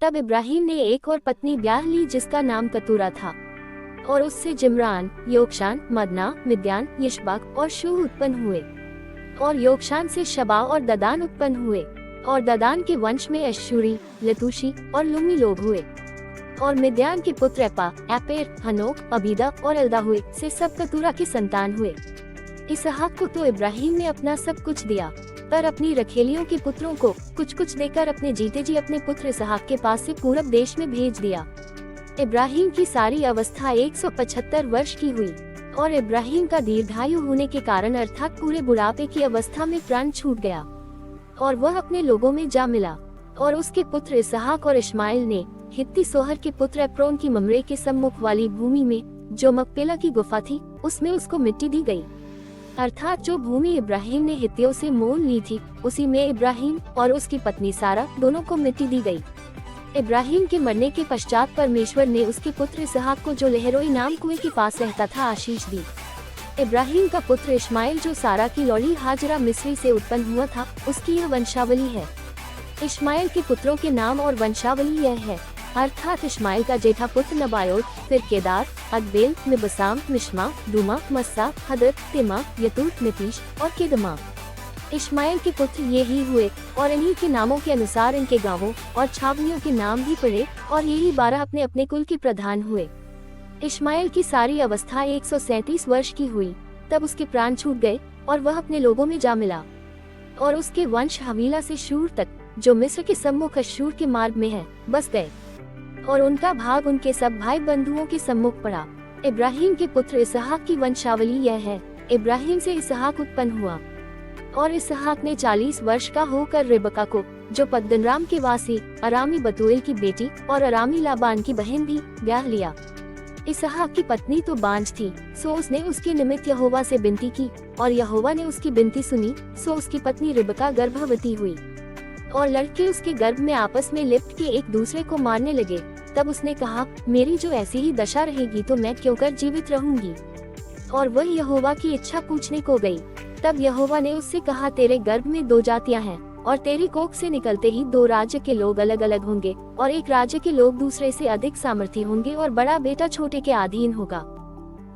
तब इब्राहिम ने एक और पत्नी ब्याह ली जिसका नाम कतूरा था, और उससे जिम्रान, योक्षान, मदना, मिद्यान, यशबाक और शूह उत्पन्न हुए। और योक्षान से शबा और ददान उत्पन्न हुए। और ददान के वंश में अश्शूरी, लतूशी और लुमी लोग हुए। और मिद्यान के पुत्र एपा, एपेर, हनोक, अबीदा और एल्दा हुए। से सब कतूरा के संतान हुए। इसहाक को तो इब्राहिम ने अपना सब कुछ दिया, पर अपनी रखेलियों के पुत्रों को कुछ कुछ देकर अपने जीते जी अपने पुत्र इसहाक के पास से पूरब देश में भेज दिया। इब्राहिम की सारी अवस्था 175 वर्ष की हुई, और इब्राहिम का दीर्घायु होने के कारण अर्थात पूरे बुढ़ापे की अवस्था में प्राण छूट गया, और वह अपने लोगों में जा मिला। और उसके पुत्र इसहाक और इश्माइल ने हित्ती सोहर के पुत्र एप्रोन की ममरे के सम्मुख वाली भूमि में, जो मकपेला की गुफा थी, उसमें उसको मिट्टी दी गई। अर्थात जो भूमि इब्राहिम ने हित्तियों से मोल ली थी, उसी में इब्राहिम और उसकी पत्नी सारा दोनों को मिट्टी दी गई। इब्राहिम के मरने के पश्चात परमेश्वर ने उसके पुत्र इसहाक को, जो लहरोई नाम कुएं के पास रहता था, आशीष दी। इब्राहिम का पुत्र इश्माइल, जो सारा की लौड़ी हाजरा मिस्री से उत्पन्न हुआ था, उसकी यह वंशावली है। इश्माइल के पुत्रों के नाम और वंशावली यह है, अर्थात इश्माइल का जेठा पुत्र नबायोत, फिर केदार, अदबेल, मिबसाम, मिश्मा, दुमा, मस्सा, हदर, तिमा, यतूत, नितीश और केदमा। इश्माइल के पुत्र ये ही हुए, और इन्हीं के नामों के अनुसार इनके गांवों और छावनियों के नाम भी पड़े, और यही 12 अपने अपने कुल के प्रधान हुए। इश्माइल की सारी अवस्था 137 वर्ष की हुई, तब उसके प्राण छूट गए, और वह अपने लोगों में जा मिला। और उसके वंश हवीला से शूर तक, जो मिस्र के सम्मुख अश्शूर के मार्ग में है, बस गए, और उनका भाग उनके सब भाई बंधुओं के सम्मुख पड़ा। इब्राहिम के पुत्र इसहाक की वंशावली यह है, इब्राहिम से इसहाक उत्पन्न हुआ। और इसहाक ने 40 वर्ष का होकर रिबका को, जो पद्दनराम के वासी अरामी बतूएल की बेटी और अरामी लाबान की बहन भी, ब्याह लिया। इसहाक की पत्नी तो बांझ थी, सो उसने उसके निमित्त यहोवा से विनती की, और यहोवा ने उसकी विनती सुनी, सो उसकी पत्नी रिबका गर्भवती हुई। और लड़के उसके गर्भ में आपस में लिपट के एक दूसरे को मारने लगे। तब उसने कहा, मेरी जो ऐसी ही दशा रहेगी तो मैं क्यों कर जीवित रहूंगी। और वह यहोवा की इच्छा पूछने को गई। तब यहोवा ने उससे कहा, तेरे गर्भ में 2 जातियां हैं, और तेरी कोख से निकलते ही 2 राज्य के लोग अलग अलग होंगे, और एक राज्य के लोग दूसरे से अधिक सामर्थी होंगे, और बड़ा बेटा छोटे के अधीन होगा।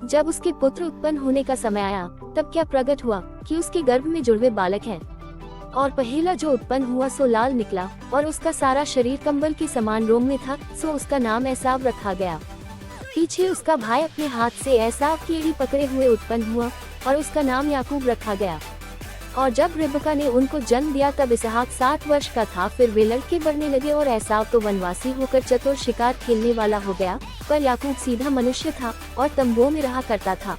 जब उसके पुत्र उत्पन्न होने का समय आया, तब क्या प्रकट हुआ कि उसके गर्भ में जुड़वे बालक हैं। और पहला जो उत्पन्न हुआ सो लाल निकला, और उसका सारा शरीर कंबल के समान रोम में था, सो उसका नाम एसाव रखा गया। पीछे उसका भाई अपने हाथ से एसाव की एड़ी पकड़े हुए उत्पन्न हुआ, और उसका नाम याकूब रखा गया। और जब रिबका ने उनको जन्म दिया, तब इसहाक 60 वर्ष का था। फिर वे लड़के बढ़ने लगे, और एसाव तो वनवासी होकर चतुर शिकार खेलने वाला हो गया, पर याकूब सीधा मनुष्य था और तंबुओं में रहा करता था।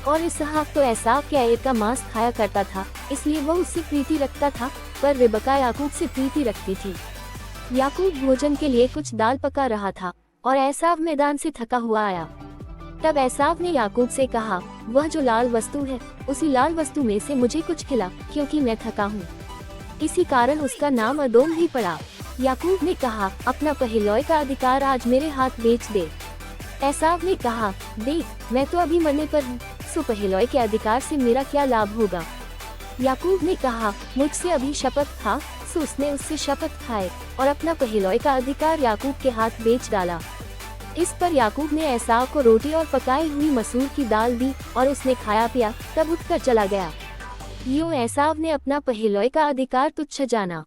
और इसहाक तो एसाव के ऐर का मांस खाया करता था, इसलिए वह उससे प्रीति रखता था, पर रिबका याकूब से प्रीति रखती थी। याकूब भोजन के लिए कुछ दाल पका रहा था, और एसाव मैदान से थका हुआ आया। तब एसाव ने याकूब से कहा, वह जो लाल वस्तु है, उसी लाल वस्तु में से मुझे कुछ खिला, क्योंकि मैं थका हूँ। इसी कारण उसका नाम अदोम ही पड़ा। याकूब ने कहा, अपना पहलौय का अधिकार आज मेरे हाथ बेच दे। एसाव ने कहा, देख, मैं तो अभी मरने पर हूँ, सो पहलौय के अधिकार से मेरा क्या लाभ होगा। याकूब ने कहा, मुझसे अभी शपथ खा। सो उसने उससे शपथ खाए, और अपना पहलौय का अधिकार याकूब के हाथ बेच डाला। इस पर याकूब ने एसाव को रोटी और पकाई हुई मसूर की दाल दी, और उसने खाया पिया, तब उठकर चला गया। यूं एसाव ने अपना पहलौय का अधिकार तुच्छ जाना।